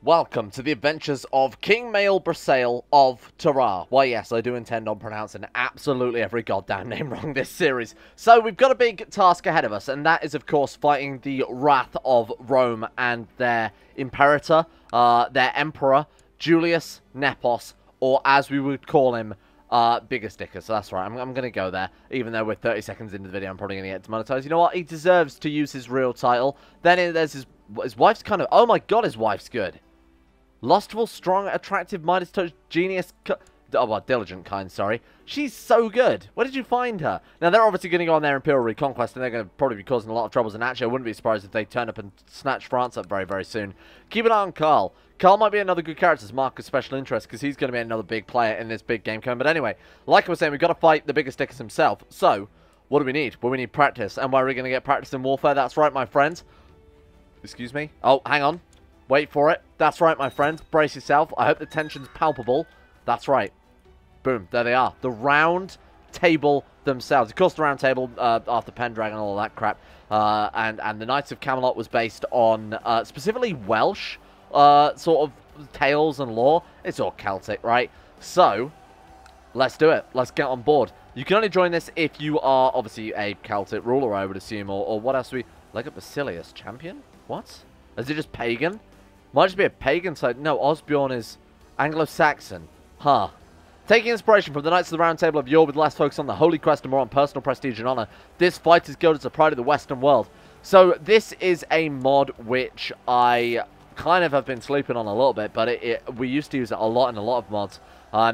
Welcome to the adventures of King Mael Brasail of Tara. Why, yes, I do intend on pronouncing absolutely every goddamn name wrong this series. So, we've got a big task ahead of us, and that is, of course, fighting the wrath of Rome and their imperator, their emperor, Julius Nepos, or as we would call him, Bigger Sticker. So that's right, I'm going to go there. Even though we're 30 seconds into the video, I'm probably going to get demonetized. You know what? He deserves to use his real title. Then there's his wife's kind of... Oh my god, his wife's good. Lustful, strong, attractive, Midas touch, genius... Oh, well, diligent kind, sorry. She's so good. Where did you find her? Now, they're obviously going to go on their Imperial Reconquest, and they're going to probably be causing a lot of troubles. And actually, I wouldn't be surprised if they turn up and snatch France up very, very soon. Keep an eye on Karl. Karl might be another good character to mark a special interest, because he's going to be another big player in this big game coming. But anyway, like I was saying, we've got to fight the Bigger Stickers himself. So, what do we need? Well, we need practice. And where are we going to get practice in warfare? That's right, my friends. Excuse me. Oh, hang on. Wait for it. That's right, my friends. Brace yourself. I hope the tension's palpable. That's right. Boom. There they are. The Round Table themselves. Of course, the Round Table, Arthur Pendragon and all that crap. And the Knights of Camelot was based on specifically Welsh sort of tales and lore. It's all Celtic, right? So, let's do it. Let's get on board. You can only join this if you are, obviously, a Celtic ruler, I would assume. Or what else do we... Like a Basilius champion? What? Is it just pagan? Might just be a pagan side. No, Osbjorn is Anglo-Saxon. Huh. Taking inspiration from the Knights of the Round Table of yore with less focus on the holy quest and more on personal prestige and honor, this Fighters Guild is the pride of the Western world. So this is a mod which I kind of have been sleeping on a little bit, but we used to use it a lot in a lot of mods.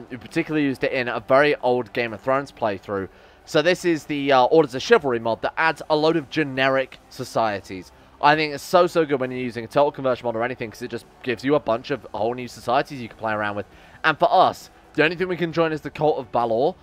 We particularly used it in a very old Game of Thrones playthrough. So this is the Orders of Chivalry mod that adds a load of generic societies. I think it's so good when you're using a total conversion mod or anything, because it just gives you a bunch of whole new societies you can play around with. And for us, the only thing we can join is the Cult of Balor.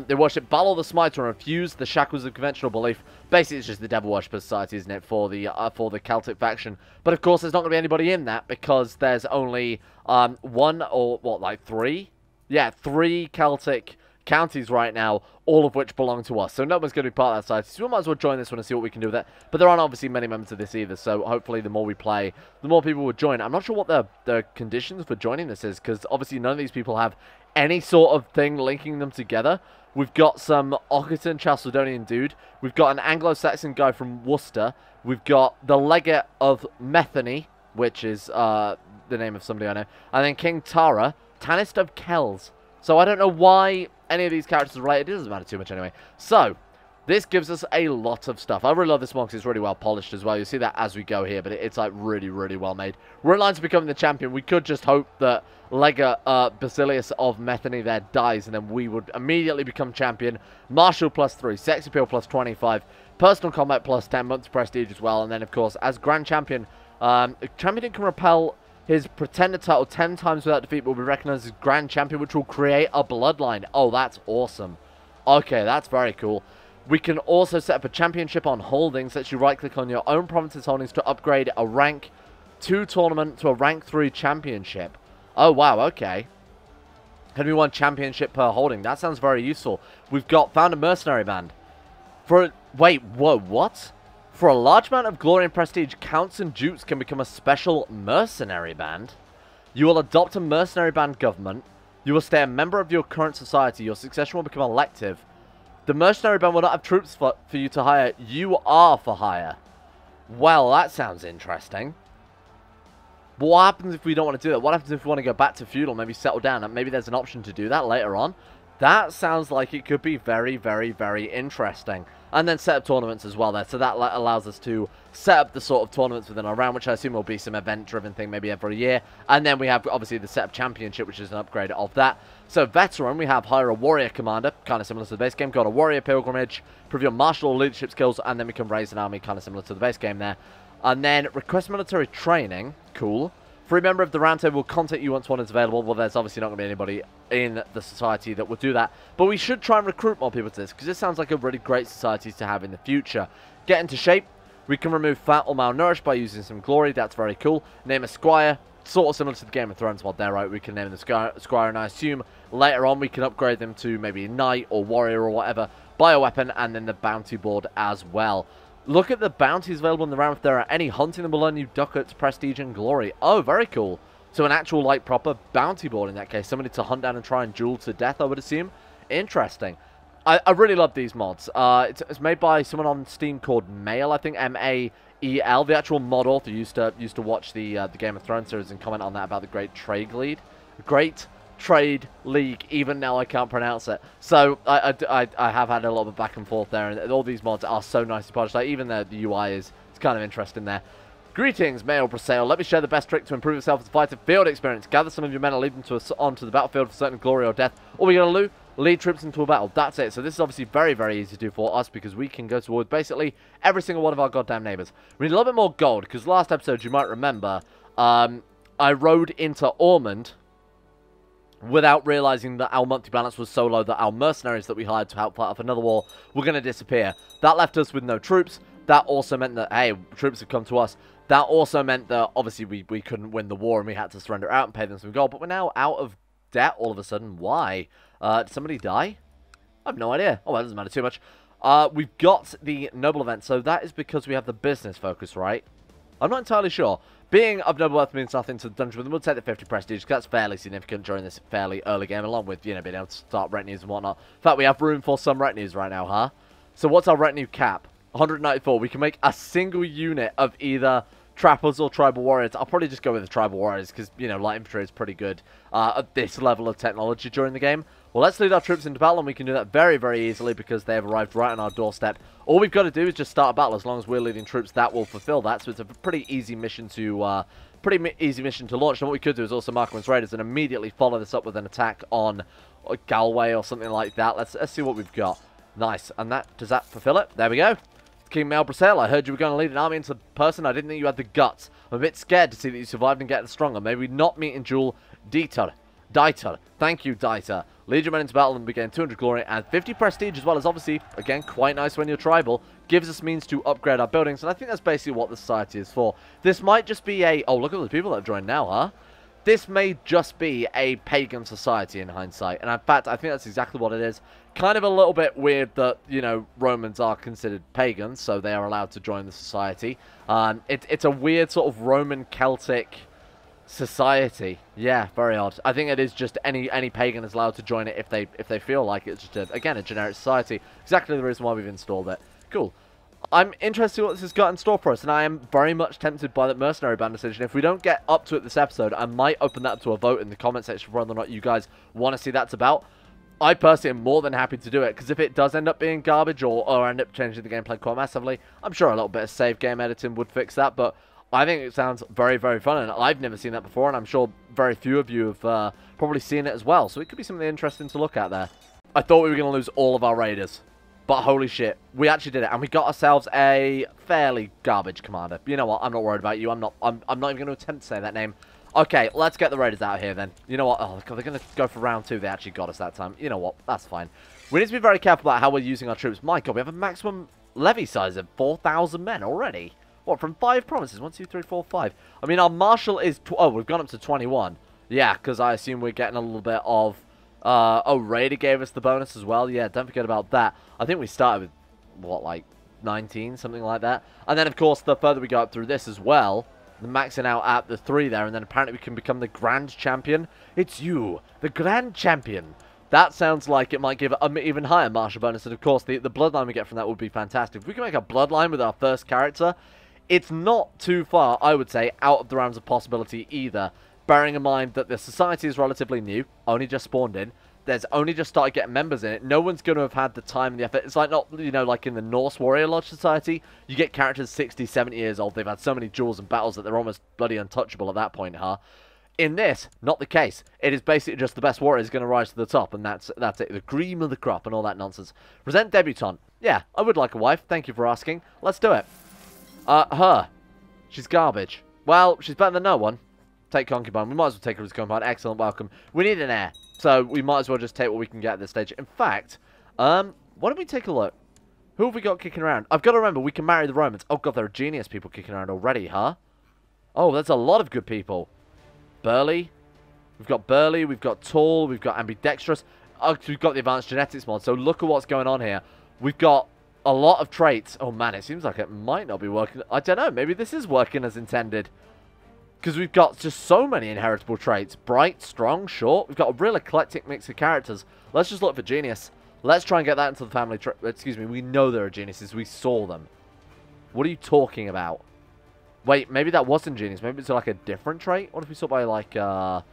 They worship Balor the Smiter and refuse the shackles of conventional belief. Basically, it's just the Devil Worshipper Society, isn't it, for the Celtic faction. But of course, there's not going to be anybody in that, because there's only one or, what, like three? Yeah, 3 Celtic counties right now, all of which belong to us. So no one's going to be part of that society. So we might as well join this one and see what we can do with it. But there aren't obviously many members of this either. So hopefully the more we play, the more people will join. I'm not sure what the conditions for joining this is, because obviously none of these people have any sort of thing linking them together. We've got some Occitan Chalcedonian dude. We've got an Anglo-Saxon guy from Worcester. We've got the Legate of Metheny, which is the name of somebody I know. And then King Tara, Tanist of Kells. So I don't know why any of these characters are related. It doesn't matter too much anyway. So, this gives us a lot of stuff. I really love this one because it's really well polished as well. You'll see that as we go here, but it's like really well made. We're in line to becoming the champion. We could just hope that Lega Basilius of Metheny there dies, and then we would immediately become champion. Martial +3, sex appeal +25, personal combat +10, months prestige as well. And then, of course, as Grand Champion, champion can repel his pretender title 10 times without defeat will be recognized as Grand Champion, which will create a bloodline. Oh, that's awesome. Okay, that's very cool. We can also set up a championship on holdings. Lets you right-click on your own province's holdings to upgrade a rank 2 tournament to a rank 3 championship. Oh, wow, okay. Can be 1 championship per holding. That sounds very useful. We've found a mercenary band. Wait, whoa, what? For a large amount of glory and prestige, counts and dukes can become a special mercenary band. You will adopt a mercenary band government. You will stay a member of your current society. Your succession will become elective. The mercenary band will not have troops for you to hire. You are for hire. Well, that sounds interesting. But what happens if we don't want to do that? What happens if we want to go back to feudal, maybe settle down? And maybe there's an option to do that later on. That sounds like it could be very interesting. And then set up tournaments as well there. So that allows us to set up the sort of tournaments within our round, which I assume will be some event-driven thing maybe every year. And then we have, obviously, the set up championship, which is an upgrade of that. So veteran, we have hire a warrior commander, kind of similar to the base game. Got a warrior pilgrimage, prove your martial or leadership skills, and then we can raise an army, kind of similar to the base game there. And then request military training. Cool. Free member of the Round Table will contact you once one is available. Well, there's obviously not going to be anybody in the society that will do that. But we should try and recruit more people to this, because this sounds like a really great society to have in the future. Get into shape. We can remove fat or malnourished by using some glory. That's very cool. Name a squire. Sort of similar to the Game of Thrones mod there, right? We can name the squire, and I assume later on we can upgrade them to maybe knight or warrior or whatever. Buy a weapon, and then the bounty board as well. Look at the bounties available in the round. If there are any hunting, them will earn you ducats, prestige, and glory. Oh, very cool. So an actual, like, proper bounty board in that case. Somebody to hunt down and try and duel to death, I would assume. Interesting. I really love these mods. It's made by someone on Steam called Mael, I think, M-A-E-L. The actual mod author used to watch the Game of Thrones series and comment on that about the Great Trade League. Even now I can't pronounce it. So I have had a little bit back and forth there, and all these mods are so nicely polished. Like, even the UI it's kind of interesting there. Greetings, Mael Brasail. Let me share the best trick to improve yourself as a fighter. Field experience. Gather some of your men and lead them onto the battlefield for certain glory or death. All we gotta do, lead troops into a battle. That's it. So this is obviously very, very easy to do for us because we can go towards basically every single one of our goddamn neighbours. We need a little bit more gold because last episode, you might remember, I rode into Ormond without realising that our monthly balance was so low that our mercenaries that we hired to help fight off another war were going to disappear. That left us with no troops. That also meant that, hey, troops have come to us. That also meant that, obviously, we couldn't win the war and we had to surrender out and pay them some gold. But we're now out of debt all of a sudden. Why? Did somebody die? I have no idea. Oh, well, that doesn't matter too much. We've got the noble event, so that is because we have the business focus, right? I'm not entirely sure. Being of noble worth means nothing to the dungeon, but we'll take the 50 prestige, because that's fairly significant during this fairly early game, along with, you know, being able to start retinues and whatnot. In fact, we have room for some retinues right now, huh? So what's our retinue cap? 194. We can make a single unit of either trappers or tribal warriors. I'll probably just go with the tribal warriors because, you know, light infantry is pretty good at this level of technology during the game. Well, let's lead our troops into battle, and we can do that very, very easily because they have arrived right on our doorstep. All we've got to do is just start a battle. As long as we're leading troops, that will fulfill that. So it's a pretty easy mission to launch. And what we could do is also mark them as raiders and immediately follow this up with an attack on Galway or something like that. Let's see what we've got. Nice. And does that fulfill it? There we go. King Mael Brasail, I heard you were going to lead an army into person. I didn't think you had the guts. I'm a bit scared to see that you survived and get stronger. Maybe not meet in duel. Dieter. Thank you, Dieter. Lead your men into battle and we gain 200 glory and 50 prestige, as well as, obviously, again, quite nice when you're tribal. Gives us means to upgrade our buildings, and I think that's basically what the society is for. This might just be a... Oh, look at the people that have joined now, huh? This may just be a pagan society in hindsight. And in fact, I think that's exactly what it is. Kind of a little bit weird that, you know, Romans are considered pagans, so they are allowed to join the society. It's a weird sort of Roman Celtic society. Yeah, very odd. I think it is just any pagan is allowed to join it if they feel like it. It's just, again, a generic society. Exactly the reason why we've installed it. Cool. I'm interested in what this has got in store for us, and I am very much tempted by that mercenary ban decision. If we don't get up to it this episode, I might open that up to a vote in the comment section for whether or not you guys want to see that's about. I personally am more than happy to do it, because if it does end up being garbage or end up changing the gameplay quite massively, I'm sure a little bit of save game editing would fix that, but I think it sounds very, very fun, and I've never seen that before, and I'm sure very few of you have probably seen it as well, so it could be something interesting to look at there. I thought we were going to lose all of our raiders. But holy shit, we actually did it, and we got ourselves a fairly garbage commander. You know what? I'm not worried about you. I'm not even going to attempt to say that name. Okay, let's get the raiders out of here then. You know what? Oh god, they're going to go for round 2. They actually got us that time. You know what? That's fine. We need to be very careful about how we're using our troops. My god, we have a maximum levy size of 4,000 men already. What, from 5 provinces? 1, 2, 3, 4, 5. I mean, our marshal is... Oh, we've gone up to 21. Yeah, because I assume we're getting a little bit of... oh, Raider gave us the bonus as well. Yeah, don't forget about that. I think we started with, what, like 19, something like that. And then, of course, the further we go up through this as well, the maxing out at the 3 there, and then apparently we can become the Grand Champion. It's you, the Grand Champion. That sounds like it might give an even higher martial bonus, and of course, the bloodline we get from that would be fantastic. If we can make a bloodline with our first character, it's not too far, I would say, out of the realms of possibility either. Bearing in mind that the society is relatively new, only just spawned in. There's only just started getting members in it. No one's going to have had the time and the effort. It's like not, you know, like in the Norse Warrior Lodge Society. You get characters 60, 70 years old. They've had so many duels and battles that they're almost bloody untouchable at that point, huh? In this, not the case. It is basically just the best warrior is going to rise to the top, and that's it. The cream of the crop and all that nonsense. Present debutante. Yeah, I would like a wife. Thank you for asking. Let's do it. Her. She's garbage. Well, she's better than no one. Take concubine. We might as well take her as concubine. Excellent, welcome. We need an heir, so we might as well just take what we can get at this stage. In fact, why don't we take a look? Who have we got kicking around? I've got to remember, we can marry the Romans. Oh god, there are genius people kicking around already, huh? Oh, there's a lot of good people. Burly. We've got Burly, we've got Tall, we've got Ambidextrous. Oh, we've got the Advanced Genetics mod, so look at what's going on here. We've got a lot of traits. Oh man, it seems like it might not be working. I don't know, maybe this is working as intended. Because we've got just so many inheritable traits. Bright, strong, short. We've got a real eclectic mix of characters. Let's just look for genius. Let's try and get that into the family tree. Excuse me, we know there are geniuses. We saw them. What are you talking about? Wait, maybe that wasn't genius. Maybe it's like a different trait? What if we saw by like, I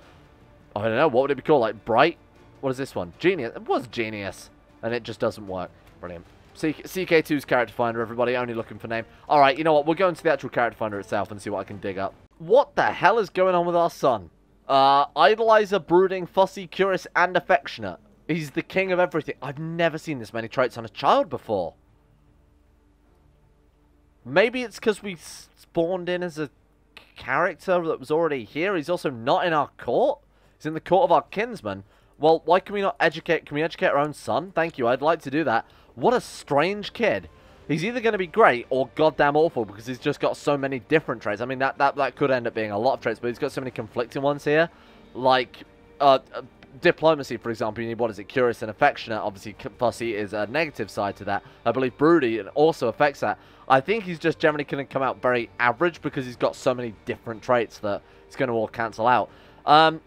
don't know. What would it be called? Like bright? What is this one? Genius. It was genius. And it just doesn't work. Brilliant. CK2's character finder, everybody. Only looking for name. Alright, you know what? We'll go into the actual character finder itself and see what I can dig up. What the hell is going on with our son? Idolizer, brooding, fussy, curious, and affectionate. He's the king of everything. I've never seen this many traits on a child before. Maybe it's because we spawned in as a character that was already here. He's also not in our court. He's in the court of our kinsman. Well, why can we not educate? Can we educate our own son? Thank you. I'd like to do that. What a strange kid. He's either going to be great or goddamn awful because he's just got so many different traits. I mean, that could end up being a lot of traits, but he's got so many conflicting ones here. Like, diplomacy, for example. You need, what is it, curious and affectionate. Obviously, fussy is a negative side to that. I believe broody also affects that. I think he's just generally going to come out very average because he's got so many different traits that it's going to all cancel out.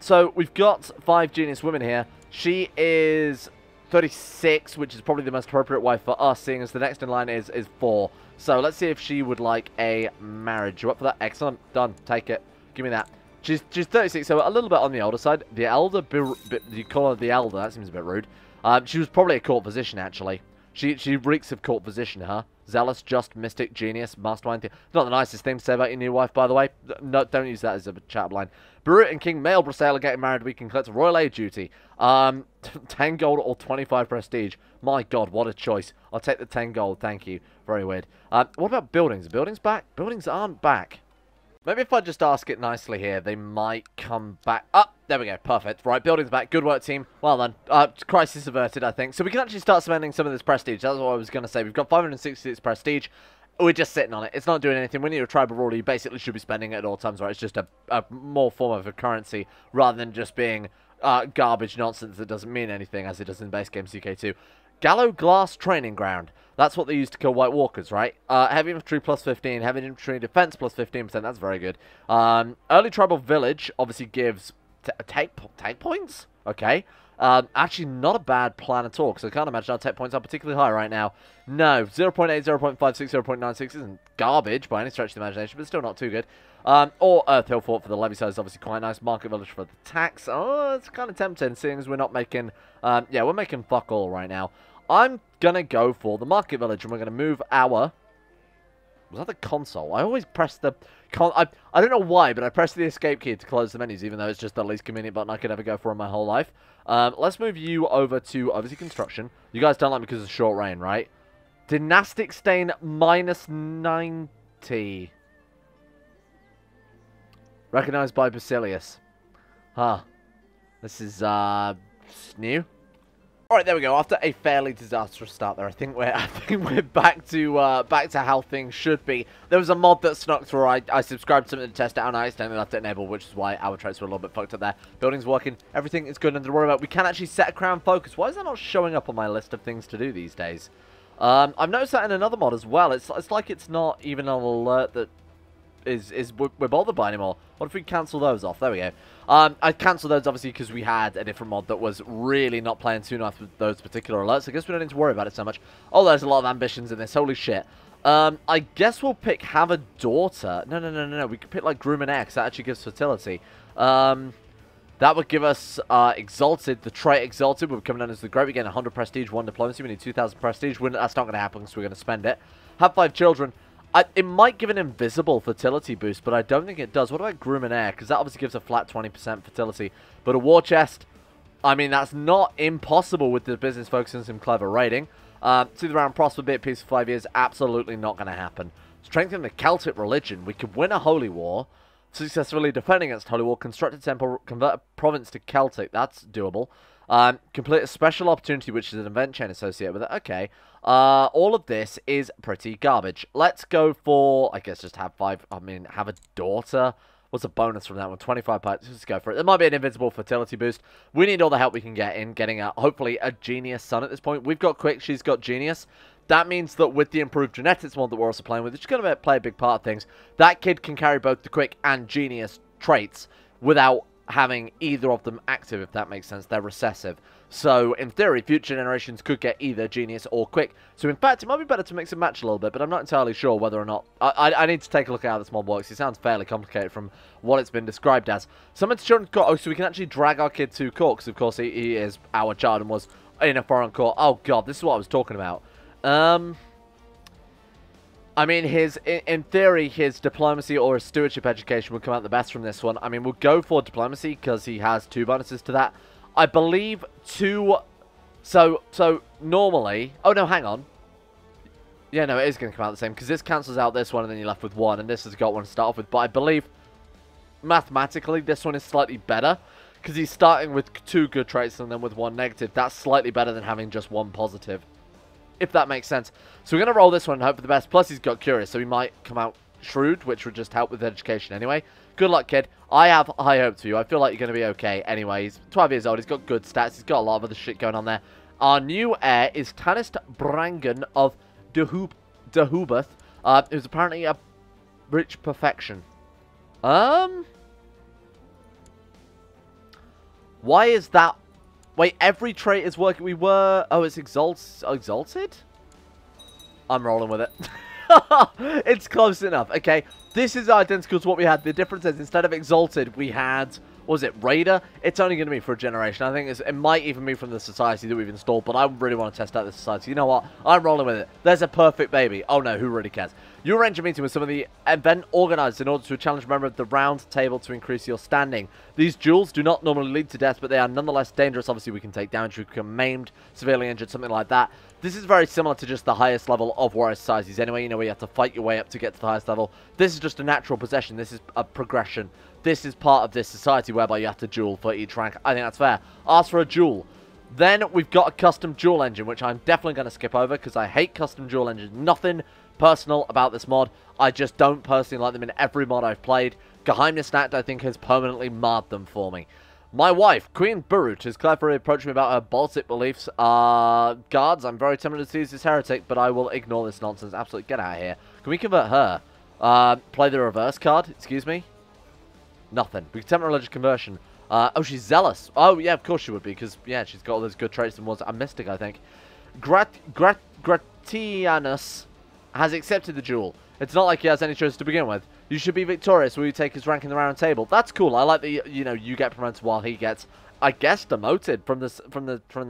So we've got 5 genius women here. She is 36, which is probably the most appropriate wife for us, seeing as the next in line is 4. So let's see if she would like a marriage. You up for that? Excellent. Done. Take it. Give me that. She's 36, so a little bit on the older side. The elder, you call her the elder, that seems a bit rude. She was probably a court physician, actually. She reeks of court physician, huh? Zealous, just, mystic, genius, mastermind. Not the nicest thing to say about your new wife, by the way. No, don't use that as a chat line. Barut and King Male Brasail are getting married. We can collect a royal aid duty. 10 gold or 25 prestige. My god, what a choice. I'll take the 10 gold, thank you. Very weird. What about buildings? Are buildings back? Buildings aren't back. Maybe if I just ask it nicely here, they might come back. Oh, there we go. Perfect. Right, building's back. Good work, team. Well done. Crisis averted, I think. So we can actually start spending some of this prestige. That's what I was going to say. We've got 566 prestige. We're just sitting on it. It's not doing anything. When you're a tribal ruler, you basically should be spending it at all times, right? It's just a more form of a currency rather than just being garbage nonsense that doesn't mean anything, as it does in base game CK2. Gallow Glass Training Ground. That's what they use to kill White Walkers, right? Heavy Infantry plus 15, Heavy Infantry Defense plus 15%. That's very good. Early Tribal Village obviously gives take points. Okay. Actually, not a bad plan at all, because I can't imagine our tech points are particularly high right now. No, 0.8, 0.56, 0.96 isn't garbage by any stretch of the imagination, but still not too good. Or Earth Hill Fort for the levy side is obviously quite nice. Market Village for the tax. Oh, it's kind of tempting, seeing as we're not making... yeah, we're making fuck all right now. I'm going to go for the Market Village, and we're going to move our... Was that the console? I always press the... I don't know why, but I press the escape key to close the menus, even though it's just the least convenient button I could ever go for in my whole life. Let's move you over to, obviously, construction. You guys don't like me because of short reign, right? Dynastic stain minus 90. Recognized by Basilius. Huh. This is, new. Alright, there we go. After a fairly disastrous start there, I think we're back to how things should be. There was a mod that snuck through. I subscribed to something to test it out, and I accidentally left it enabled, which is why our traits were a little bit fucked up there. Building's working. Everything is good, nothing to worry about. We can actually set a crown focus. Why is that not showing up on my list of things to do these days? I've noticed that in another mod as well. It's like it's not even an alert that we're bothered by anymore. What if we cancel those off? There we go. I cancelled those obviously because we had a different mod that was really not playing too nice with those particular alerts. I guess we don't need to worry about it so much. Oh, there's a lot of ambitions in this. Holy shit. I guess we'll pick have a daughter. No. We could pick like groom and heir, because that actually gives fertility. That would give us exalted. The trait exalted would become known as the great. We get 100 prestige, 1 diplomacy. We need 2,000 prestige. That's not going to happen because we're going to spend it. Have 5 children. It might give an invisible fertility boost, but I don't think it does. What about groom and heir? Because that obviously gives a flat 20% fertility. But a war chest, I mean, that's not impossible with the business focus and some clever raiding. See the round prosper, be at peace for 5 years. Absolutely not going to happen. Strengthen the Celtic religion. We could win a holy war. Successfully defending against holy war. Construct a temple. Convert a province to Celtic. That's doable. Complete a special opportunity, which is an event chain associated with it. Okay. All of this is pretty garbage. Let's go for, I guess, just have 5. I mean, have a daughter. What's a bonus from that one? 25 parts. Let's go for it. There might be an invincible fertility boost. We need all the help we can get in getting, hopefully, a genius son at this point. We've got quick. She's got genius. That means that with the improved genetics mod that we're also playing with, which is going to play a big part of things, that kid can carry both the quick and genius traits without having either of them active, if that makes sense. They're recessive. So, in theory, future generations could get either Genius or Quick. So, in fact, it might be better to mix and match a little bit, but I'm not entirely sure whether or not... I need to take a look at how this mod works. It sounds fairly complicated from what it's been described as. Someone's children got... Oh, so we can actually drag our kid to court, because, of course, he is our child and was in a foreign court. Oh, God, this is what I was talking about. I mean, in theory, his diplomacy or his stewardship education would come out the best from this one. I mean, we'll go for diplomacy because he has 2 bonuses to that. I believe 2... So normally... Oh, no, hang on. Yeah, no, it is going to come out the same because this cancels out this one and then you're left with 1 and this has got 1 to start off with. But I believe, mathematically, this one is slightly better because he's starting with 2 good traits and then with 1 negative. That's slightly better than having just 1 positive, if that makes sense. So we're going to roll this one and hope for the best. Plus, he's got curious, so he might come out shrewd, which would just help with education anyway. Good luck, kid. I have high hopes for you. I feel like you're going to be okay anyway. He's 12 years old. He's got good stats. He's got a lot of other shit going on there. Our new heir is Tanist Brangan of Dehubeth, who's apparently a rich perfection. Why is that? Wait, every trait is working. We were... Oh, it's exalted? I'm rolling with it. It's close enough. Okay, this is identical to what we had. The difference is instead of exalted, we had... What was it? Raider? It's only going to be for a generation. I think it might even be from the society that we've installed, but I really want to test out the society. You know what? I'm rolling with it. There's a perfect baby. Oh no, who really cares? You arrange a meeting with some of the event organizers in order to challenge a member of the round table to increase your standing. These duels do not normally lead to death, but they are nonetheless dangerous. Obviously, we can take damage, we can become maimed, severely injured, something like that. This is very similar to just the highest level of warrior societies anyway. You know, where you have to fight your way up to get to the highest level. This is just a natural possession. This is a progression. This is part of this society whereby you have to duel for each rank. I think that's fair. Ask for a duel. Then we've got a custom duel engine, which I'm definitely going to skip over because I hate custom duel engines. Nothing personal about this mod. I just don't personally like them in every mod I've played. Geheimnis Act, I think, has permanently marred them for me. My wife, Queen Burut, has cleverly approached me about her Baltic beliefs. Guards, I'm very tempted to use this heretic, but I will ignore this nonsense. Absolutely, get out of here. Can we convert her? Play the reverse card, excuse me. Nothing. We can attempt religious conversion. Oh, she's zealous. Oh, yeah, of course she would be, because, yeah, she's got all those good traits and was a mystic, I think. Gratianus has accepted the duel. It's not like he has any choice to begin with. You should be victorious. Will you take his rank in the round table? That's cool. I like that, you know, you get promoted while he gets, I guess, demoted from the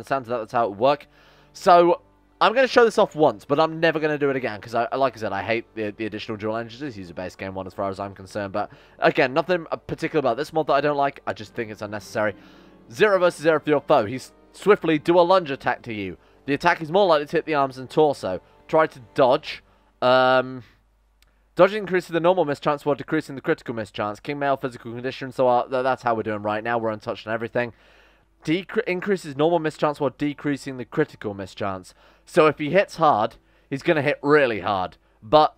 sounds of that. That's how it would work. So, I'm going to show this off once, but I'm never going to do it again, because, like I said, I hate the additional dual engines. This is a base game one as far as I'm concerned, but, again, nothing particular about this mod that I don't like. I just think it's unnecessary. 0 versus 0 for your foe. He swiftly do a lunge attack to you. The attack is more likely to hit the arms and torso. Try to dodge. Dodging increases the normal mischance while decreasing the critical mischance. King male physical condition, so that's how we're doing right now. We're untouched on everything. Increases normal mischance while decreasing the critical mischance. So if he hits hard, he's going to hit really hard. But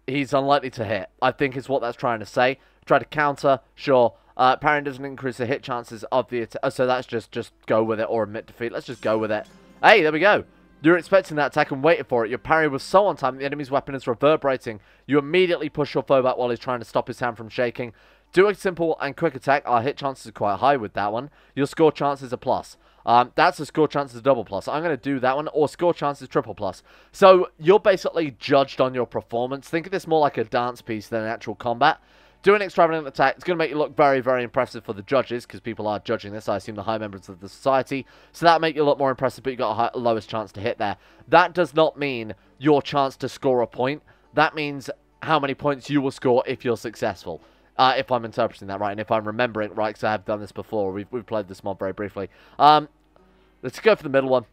he's unlikely to hit, I think is what that's trying to say. Try to counter, sure. Parrying doesn't increase the hit chances of the attack. So that's just go with it or admit defeat. Let's just go with it. Hey, there we go. You're expecting that attack and waited for it. Your parry was so on time that the enemy's weapon is reverberating. You immediately push your foe back while he's trying to stop his hand from shaking. Do a simple and quick attack. Our hit chances are quite high with that one. Your score chance is a plus. That's a score chance is a double plus. I'm going to do that one, or score chance is triple plus. So you're basically judged on your performance. Think of this more like a dance piece than an actual combat. Do an extravagant attack. It's going to make you look very, very impressive for the judges, because people are judging this. I assume the high members of the society. So that'll make you look more impressive, but you've got a lowest chance to hit there. That does not mean your chance to score a point. That means how many points you will score if you're successful. If I'm interpreting that right, and if I'm remembering right, because I have done this before. We've played this mod very briefly. Let's go for the middle one.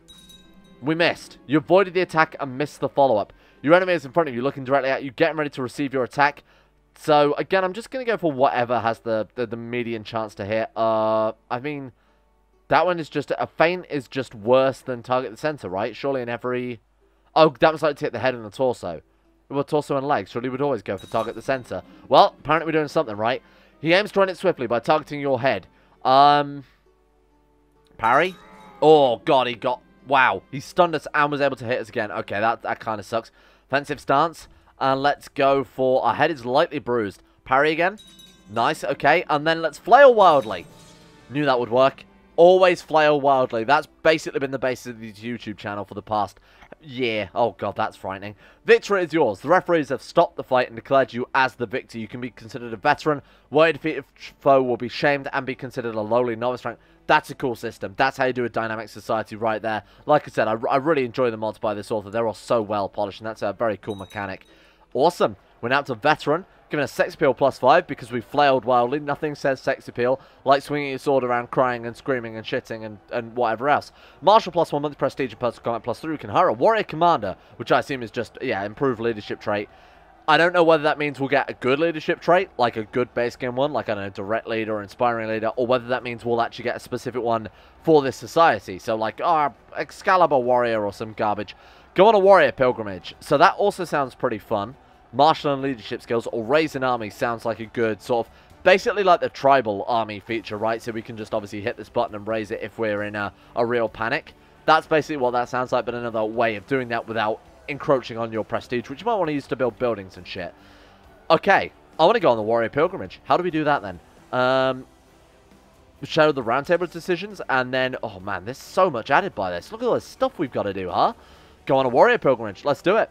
We missed. You avoided the attack and missed the follow-up. Your enemy is in front of you, looking directly at you, getting ready to receive your attack. So, again, I'm just going to go for whatever has the median chance to hit. I mean, that one is just... A feint is just worse than target the center, right? Surely in every... Oh, that was like to hit the head and the torso. Well, torso and legs. Surely we'd always go for target the center. Well, apparently we're doing something right. He aims to run it swiftly by targeting your head. Parry? Oh, God, he got... Wow. He stunned us and was able to hit us again. Okay, that kind of sucks. Offensive stance. And let's go for... Our head is lightly bruised. Parry again. Nice, okay. And then let's flail wildly. Knew that would work. Always flail wildly. That's basically been the basis of this YouTube channel for the past year. Oh god, that's frightening. Victory is yours. The referees have stopped the fight and declared you as the victor. You can be considered a veteran. Where a defeated foe will be shamed and be considered a lowly novice rank. That's a cool system. That's how you do a dynamic society right there. Like I said, I really enjoy the mods by this author. They're all so well polished, and that's a very cool mechanic. Awesome. We're now up to veteran. Given a sex appeal +5 because we flailed wildly. Nothing says sex appeal like swinging your sword around, crying and screaming and shitting and whatever else. Martial +1 month prestige and personal combat +3. We can hire a warrior commander, which I assume is just, yeah, improved leadership trait. I don't know whether that means we'll get a good leadership trait, like a good base game one, like, I don't know, direct leader or inspiring leader, or whether that means we'll actually get a specific one for this society. So, like, Excalibur warrior or some garbage. Go on a warrior pilgrimage. So that also sounds pretty fun. Martial and leadership skills, or raise an army sounds like a good sort of, basically like the tribal army feature, right? So we can just obviously hit this button and raise it if we're in a real panic. That's basically what that sounds like, but another way of doing that without encroaching on your prestige, which you might want to use to build buildings and shit. Okay, I want to go on the warrior pilgrimage. How do we do that then? Show the roundtable decisions, and then, oh man, there's so much added by this. Look at all this stuff we've got to do, huh? Go on a warrior pilgrimage. Let's do it.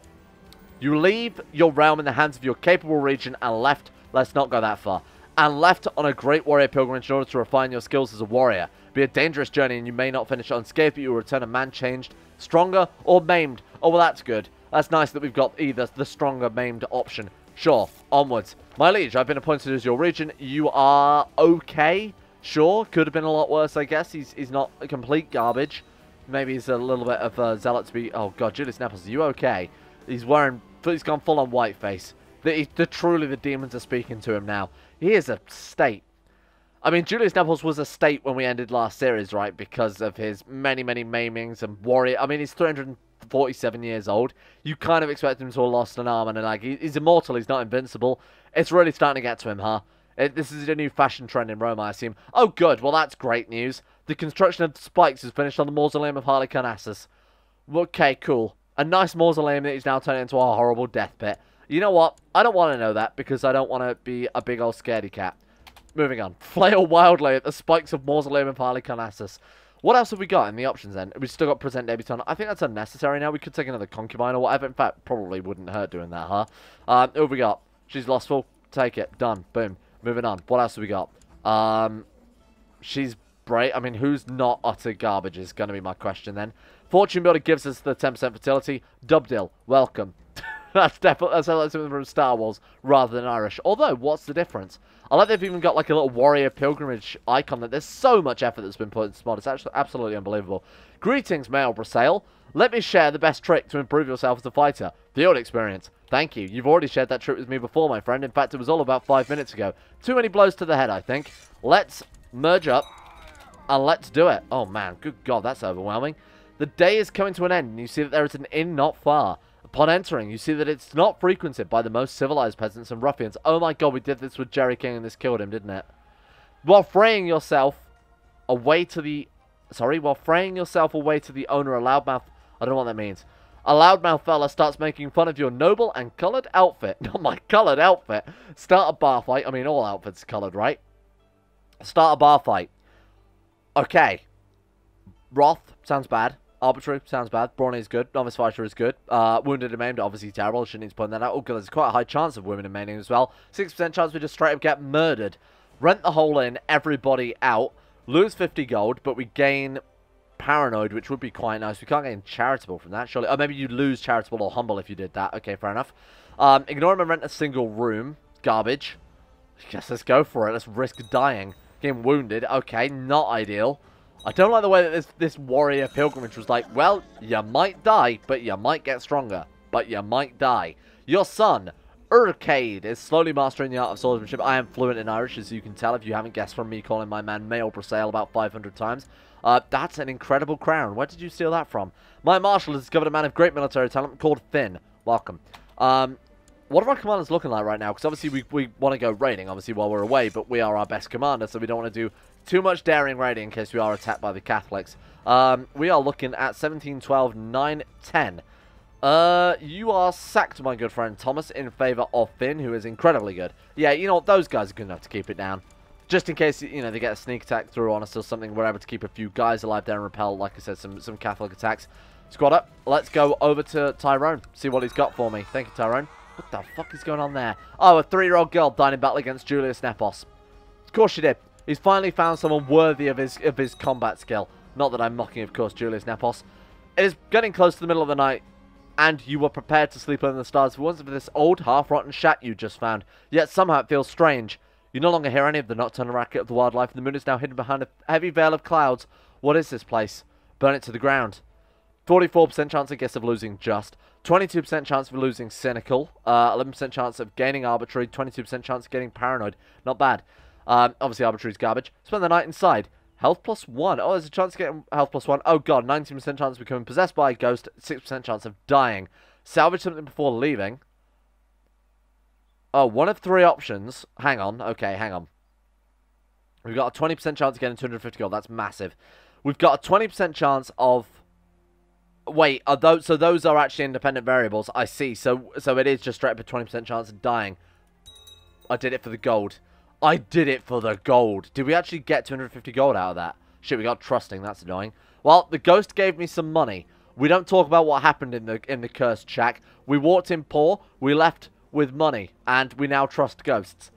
You leave your realm in the hands of your capable region and left, let's not go that far, and left on a great warrior pilgrimage in order to refine your skills as a warrior. Be a dangerous journey and you may not finish unscathed, but you will return a man changed, stronger, or maimed. Oh, well, that's good. That's nice that we've got either the stronger, maimed option. Sure, onwards. My liege, I've been appointed as your regent. You are okay. Sure, could have been a lot worse, I guess. He's not a complete garbage. Maybe he's a little bit of a zealot to be... Oh, God, Julius Nepos, are you okay? He's wearing... He's gone full on white face. Truly the demons are speaking to him now. He is a state. I mean, Julius Nepos was a state when we ended last series, right? Because of his many, many maimings and warrior... I mean, he's 347 years old. You kind of expect him to have lost an arm, and like, he's immortal, he's not invincible. It's really starting to get to him, huh? This is a new fashion trend in Rome, I assume. Oh, good. Well, that's great news. The construction of spikes is finished on the mausoleum of Harlequinassus. Okay, cool. A nice mausoleum that is now turning into a horrible death pit. You know what? I don't want to know that because I don't want to be a big old scaredy cat. Moving on. Flail wildly at the spikes of mausoleum of Harlequinassus. What else have we got in the options then? We've still got present debutant. I think that's unnecessary now. We could take another concubine or whatever. In fact, probably wouldn't hurt doing that, huh? Who have we got? She's lustful. Take it. Done. Boom. Moving on. What else have we got? She's brave. I mean, who's not utter garbage is going to be my question then. Fortune Builder gives us the 10% fertility. Dubdil, welcome. That's definitely something from Star Wars rather than Irish. Although, what's the difference? I like they've even got like a little warrior pilgrimage icon. That there's so much effort that's been put into this mod. It's actually absolutely unbelievable. Greetings, male Brasail. Let me share the best trick to improve yourself as a fighter. The old experience. Thank you. You've already shared that trick with me before, my friend. In fact, it was all about 5 minutes ago. Too many blows to the head, I think. Let's merge up and let's do it. Oh man, good God, that's overwhelming. The day is coming to an end, and you see that there is an inn not far. Upon entering, you see that it's not frequented by the most civilized peasants and ruffians. Oh my God, we did this with Jerry King, and this killed him, didn't it? While fraying yourself away to the... While fraying yourself away to the owner, a loudmouth... I don't know what that means. A loudmouth fella starts making fun of your noble and coloured outfit. Not my coloured outfit. Start a bar fight. I mean, all outfits are coloured, right? Start a bar fight. Okay. Wrath sounds bad. Arbitrary sounds bad. Brawny is good. Novice Fighter is good. Wounded and Maimed, obviously terrible. Shouldn't need to point that out. Oh, God, there's quite a high chance of women and maiming as well. 6% chance we just straight up get murdered. Rent the hole in, everybody out. Lose 50 gold, but we gain paranoid, which would be quite nice. We can't gain charitable from that, surely. Oh, maybe you lose charitable or humble if you did that. Okay, fair enough. Ignore him and rent a single room. Garbage. I guess let's go for it. Let's risk dying. Getting wounded. Okay, not ideal. I don't like the way that this warrior pilgrimage was like, well, you might die, but you might get stronger. But you might die. Your son, Urcade, is slowly mastering the art of swordsmanship. I am fluent in Irish, as you can tell if you haven't guessed from me calling my man Male Brasail about 500 times. That's an incredible crown. Where did you steal that from? My marshal has discovered a man of great military talent called Finn. Welcome. What are our commanders looking like right now? Because obviously we want to go raiding, obviously, while we're away, but we are our best commander, so we don't want to do too much daring raiding in case we are attacked by the Catholics. We are looking at 17, 12, 9, 10. You are sacked, my good friend Thomas, in favour of Finn, who is incredibly good. Yeah, you know what? Those guys are good enough to keep it down. Just in case, you know, they get a sneak attack through on us or something, we're able to keep a few guys alive there and repel, like I said, some Catholic attacks. Squad up. Let's go over to Tyrone. See what he's got for me. Thank you, Tyrone. What the fuck is going on there? Oh, a 3-year-old girl died in battle against Julius Nepos. Of course she did. He's finally found someone worthy of his combat skill. Not that I'm mocking, of course, Julius Nepos. It is getting close to the middle of the night, and you were prepared to sleep under the stars for once for this old, half-rotten shack you just found. Yet somehow it feels strange. You no longer hear any of the nocturnal racket of the wildlife, and the moon is now hidden behind a heavy veil of clouds. What is this place? Burn it to the ground. 44% chance, I guess, of losing just. 22% chance of losing cynical. 11% chance of gaining arbitrary. 22% chance of getting paranoid. Not bad. Obviously, arbitrary is garbage. Spend the night inside. Health +1. Oh, there's a chance of getting health +1. Oh, God. 19% chance of becoming possessed by a ghost. 6% chance of dying. Salvage something before leaving. Oh, one of 3 options. Hang on. Okay, hang on. We've got a 20% chance of getting 250 gold. That's massive. We've got a 20% chance of... Wait, so those are actually independent variables. I see. So it is just straight up a 20% chance of dying. I did it for the gold. I did it for the gold. Did we actually get 250 gold out of that? Shit, we got trusting. That's annoying. Well, the ghost gave me some money. We don't talk about what happened in the cursed shack. We walked in poor. We left with money, and we now trust ghosts.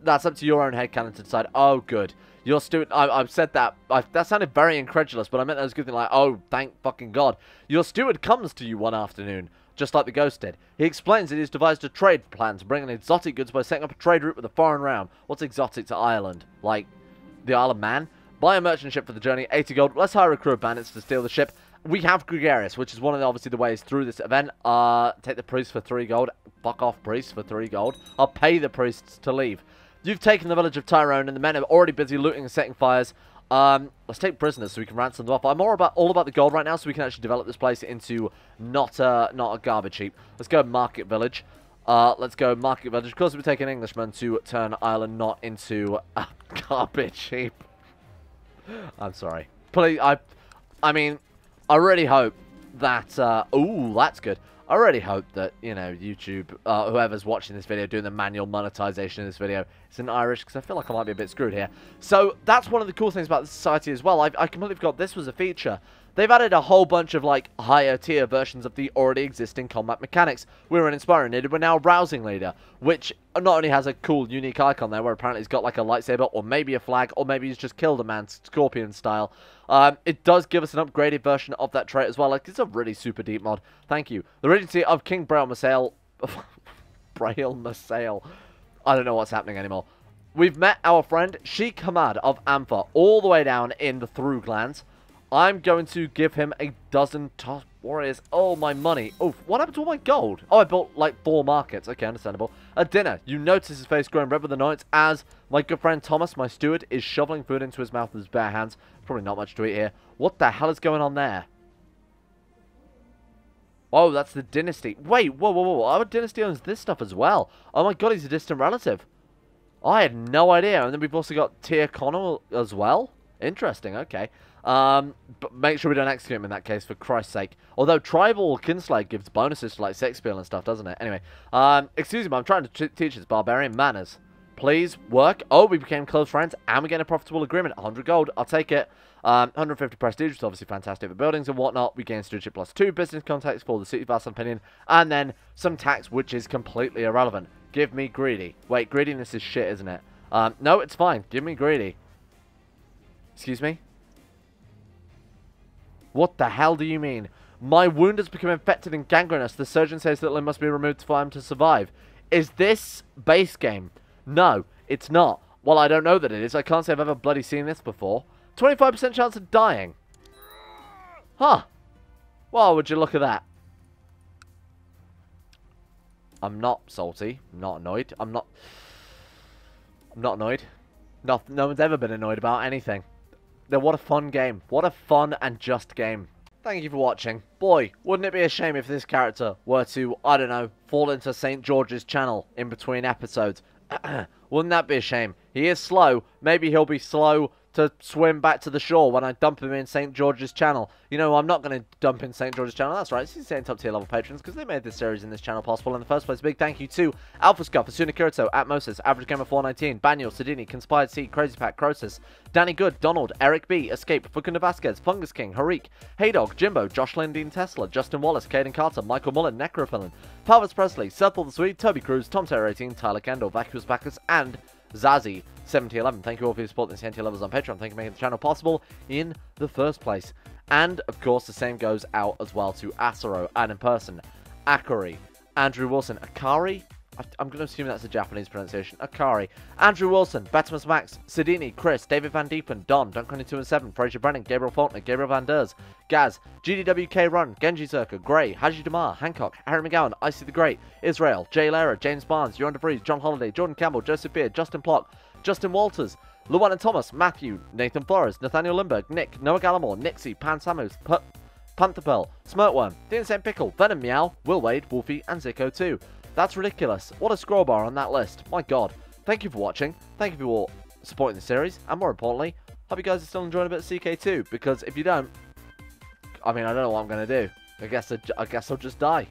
That's up to your own headcanon to decide. Oh, good. Your steward, I've said that, that sounded very incredulous, but I meant that was a good thing, like, oh, thank fucking God. Your steward comes to you one afternoon, just like the ghost did. He explains that he's devised a trade plan to bring in exotic goods by setting up a trade route with a foreign realm. What's exotic to Ireland? Like, the Isle of Man? Buy a merchant ship for the journey, 80 gold. Let's hire a crew of bandits to steal the ship. We have gregarious, which is one of obviously the ways through this event. Take the priest for 3 gold. Fuck off, priest, for 3 gold. I'll pay the priests to leave. You've taken the village of Tyrone, and the men are already busy looting and setting fires. Let's take prisoners so we can ransom them off. I'm all about the gold right now, so we can actually develop this place into not a garbage heap. Let's go Market Village. Let's go Market Village. Of course, we take an Englishman to turn Ireland not into a garbage heap. I'm sorry. Please, I mean, I really hope that... ooh, that's good. I really hope that, you know, YouTube, whoever's watching this video, doing the manual monetization of this video, is in Irish, because I feel like I might be a bit screwed here. So, that's one of the cool things about the society as well. I completely forgot this was a feature. They've added a whole bunch of, like, higher tier versions of the already existing combat mechanics. We were an inspiring leader, we're now a rousing leader, which not only has a cool, unique icon there, where apparently he's got, like, a lightsaber, or maybe a flag, or maybe he's just killed a man, Scorpion style. It does give us an upgraded version of that trait as well. Like, it's a really super deep mod. Thank you. The Regency of King Braille Masail. Braille Masail. I don't know what's happening anymore. We've met our friend Sheikh Hamad of Ampha, all the way down in the Through Glans. I'm going to give him a dozen top warriors. Oh, my money. Oh, what happened to all my gold? Oh, I built like 4 markets. Okay, understandable. At dinner, you notice his face growing red with the nights as my good friend Thomas, my steward, is shoveling food into his mouth with his bare hands. Probably not much to eat here. What the hell is going on there? Oh, that's the dynasty. Wait, whoa. Our dynasty owns this stuff as well. Oh my God, he's a distant relative. I had no idea. And then we've also got Tir Connell as well. Interesting, okay. But make sure we don't execute him in that case, for Christ's sake. Although Tribal Kinslade gives bonuses to, like, sex appeal and stuff, doesn't it? Anyway, excuse me, I'm trying to teach this barbarian manners. Please, work. Oh, we became close friends, and we're getting a profitable agreement. 100 gold, I'll take it. 150 prestige, which is obviously fantastic for buildings and whatnot. We gain stewardship +2, business contacts for the city vassal opinion, and then some tax, which is completely irrelevant. Give me greedy. Wait, greediness is shit, isn't it? No, it's fine. Give me greedy. Excuse me? What the hell do you mean? My wound has become infected and gangrenous. The surgeon says that limb must be removed for him to survive. Is this base game? No, it's not. Well, I don't know that it is. I can't say I've ever bloody seen this before. 25% chance of dying. Huh. Well, would you look at that? I'm not salty. I'm not annoyed. I'm not annoyed. No one's ever been annoyed about anything. Now, what a fun game. What a fun and just game. Thank you for watching. Boy, wouldn't it be a shame if this character were to, I don't know, fall into St. George's channel in between episodes. Wouldn't that be a shame? He is slow. Maybe he'll be slow to swim back to the shore when I dump him in St. George's Channel. You know, I'm not going to dump in St. George's Channel. That's right. It's the same top tier level patrons because they made this series in this channel possible in the first place. Big thank you to Alpha Scuff, Asuna Kirito, Atmosis, Average Gamer 419, Baniel, Sedini, Conspired Seed, Crazy Pack, Crosis, Danny Good, Donald, Eric B, Escape, Fukunda Vasquez, Fungus King, Harik, Heydog, Jimbo, Josh Lindeen Tesla, Justin Wallace, Caden Carter, Michael Mullen, Necrophilin, Palvis Presley, Seth the Sweet, Toby Cruz, Tom Terror 18, Tyler Kendall, Vacuous Bacchus, and Zazie 7011. Thank you all for your support in the NT levels on Patreon. Thank you for making the channel possible in the first place. And of course, the same goes out as well to Asaro, and in person, Akari, Andrew Wilson, Akari. I'm going to assume that's a Japanese pronunciation. Akari, Andrew Wilson, Betimus Max, Sidini, Chris, David Van Diepen, Don, Duncan2 and 7, Fraser Brennan, Gabriel Faulkner, Gabriel Van Ders, Gaz, GDWK Run, Genji Zerka, Gray, Haji Damar, Hancock, Harry McGowan, Icy the Great, Israel, Jay Lera, James Barnes, Joran DeVries, John Holiday, Jordan Campbell, Joseph Beard, Justin Plock, Justin Walters, Llewellyn Thomas, Matthew, Nathan Flores, Nathaniel Lindbergh, Nick, Noah Gallimore, Nixie, Pan Samus, Pantherpel, Smirtworm, The Insane Pickle, Venom Meow, Will Wade, Wolfie, and CK2. That's ridiculous. What a scroll bar on that list. My god. Thank you for watching. Thank you for supporting the series. And more importantly, hope you guys are still enjoying a bit of CK2. Because if you don't, I mean, I don't know what I'm going to do. I guess I'll just die.